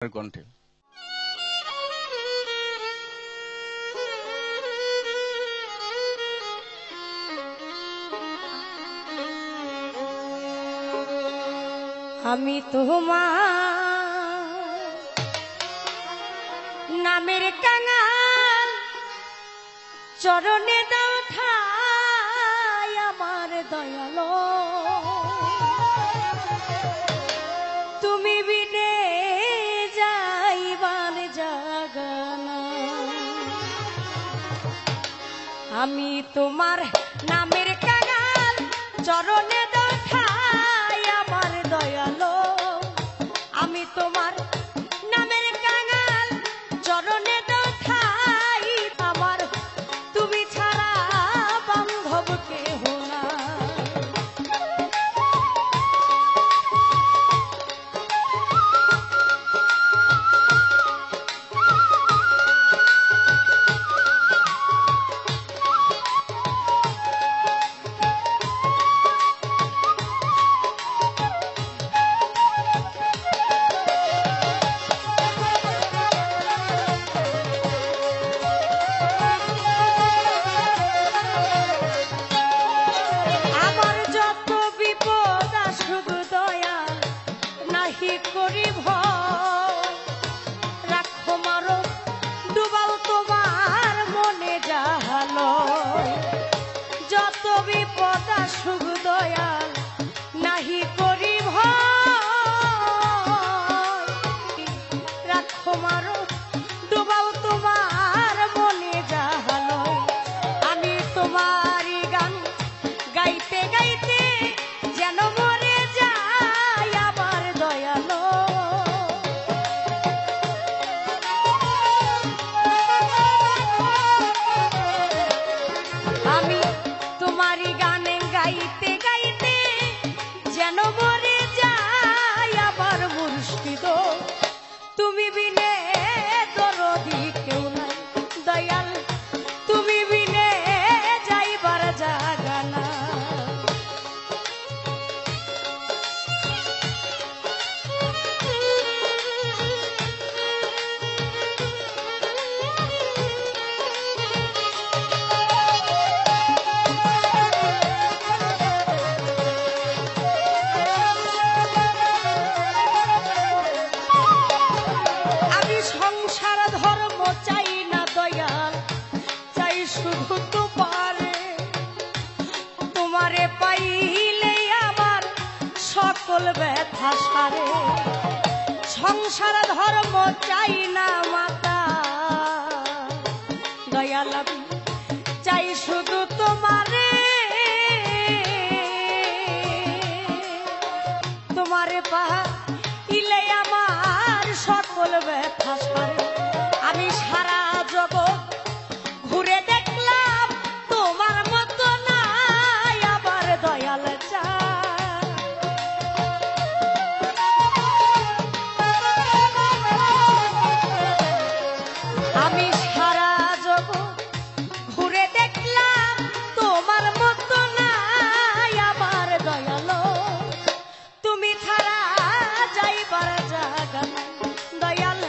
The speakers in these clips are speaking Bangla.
কণ্ঠে আমি তোমার নামের কাঙাল চরণে দাও ঠাই আমার দয়ালো তুমি বিনে যাইবার জাগানা আমি তোমার নামের কাঙাল চরণে দাও ঠাই আমার দয়ালো আমি তোমার নামের কাঙাল চরণে দাও ঠাই আমার তুমি ছাড়া বান্ধব কেহ না করি ভয় রাখো মারো ডুবাও তোমার মনে জাহালো যত বিপদ আসুক দয়াল নাহি করি ভয় রাখো মারো ডুবাও তোমার মনে জাহালো আমি তোমারই গান গাইতে গাইতে যেন মরে যাই আবার দয়ালো আমি তোমারই গানে গাইতে গাইতে যেন মরে যাই আবার মুর্শিদ তুমি বিনে দরদি কেউ নাই দয়াল তুমি বিনে যাইবার জাগানা সংসার ধর্ম চাই না দয়াল চাই শুধু তোমারে পাইলে আমার সকল ব্যথা সারে সংসার ধর্ম চাই না মাতা দয়াল আমি চাই শুধু তোমারে পাইলে আমার সকল ব্যথা সারে আমি সারা জগৎ ঘুরে দেখলাম তোমার মতো নাই আবার দয়াল আমি সারা জগৎ ঘুরে দেখলাম তোমার মতো নাই আবার দয়ালো তুমি ছাড়া যাইবার জাগা দয়াল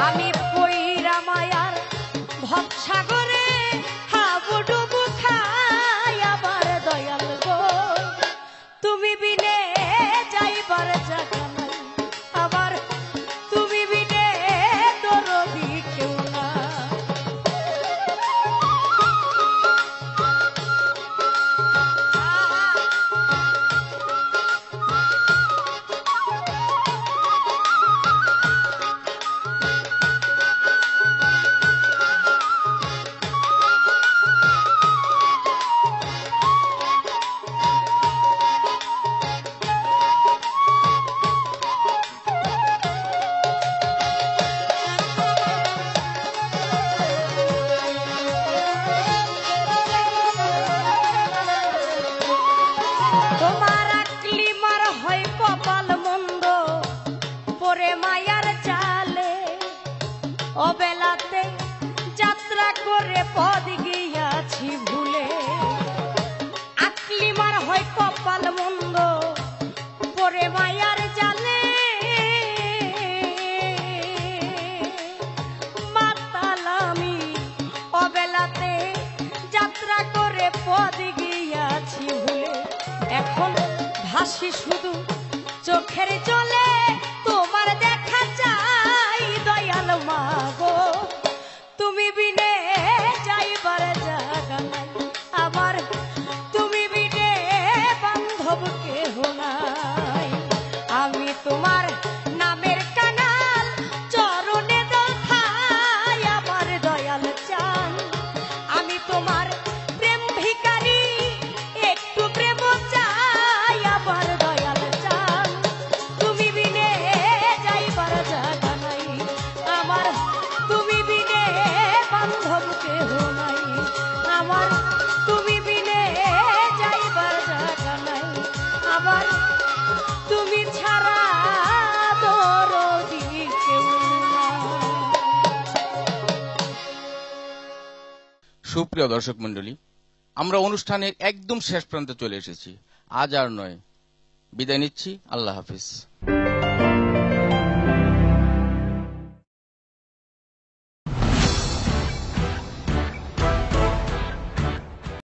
আমি পইরা মায়ার ভবসাগরে হাবুডুবু খাই আমার দয়াল গো তুমি বিনে যাইবার জায়গা নাই আবার তুমি বিনে দরদি কেউ না তোমার আকলিমার হয় কপাল মন্দ পরে মায়ার জালে অবেলাতে যাত্রা করে পদ গিয়াছি ভুলে আকলিমার হয় কপাল মন্দ পরে মায়ার জালে মাতালামি অবেলাতে যাত্রা করে পদ গিয়াছি ভুলে এখন ভাসি শুধু চোখের জলে তোমার দেখা চাই দয়াল মা গো তুমি বিনে যাইবার জায়গা নাই আবার তুমি বিনে বান্ধব কেহ নাই আমি তোমার নামের কাঙাল চরণে দোহাই আমার দয়াল চান আমি তোমার প্রেম ভিখারি একটু প্রেম চাই আমার দয়াল চান তুমি বিনে যাইবার জায়গা নাই আমার তুমি বিনে বান্ধব কেহ নাই আমার তুমি বিনে যাইবার জায়গা নাই আমার তুমি ছাড়া দরদি কেউ নাই। সুপ্রিয় দর্শক মণ্ডলী, আমরা অনুষ্ঠানের একদম শেষ প্রান্তে চলে এসেছি। আজ আর নয়, বিদায় নিচ্ছি। আল্লাহ হাফিজ।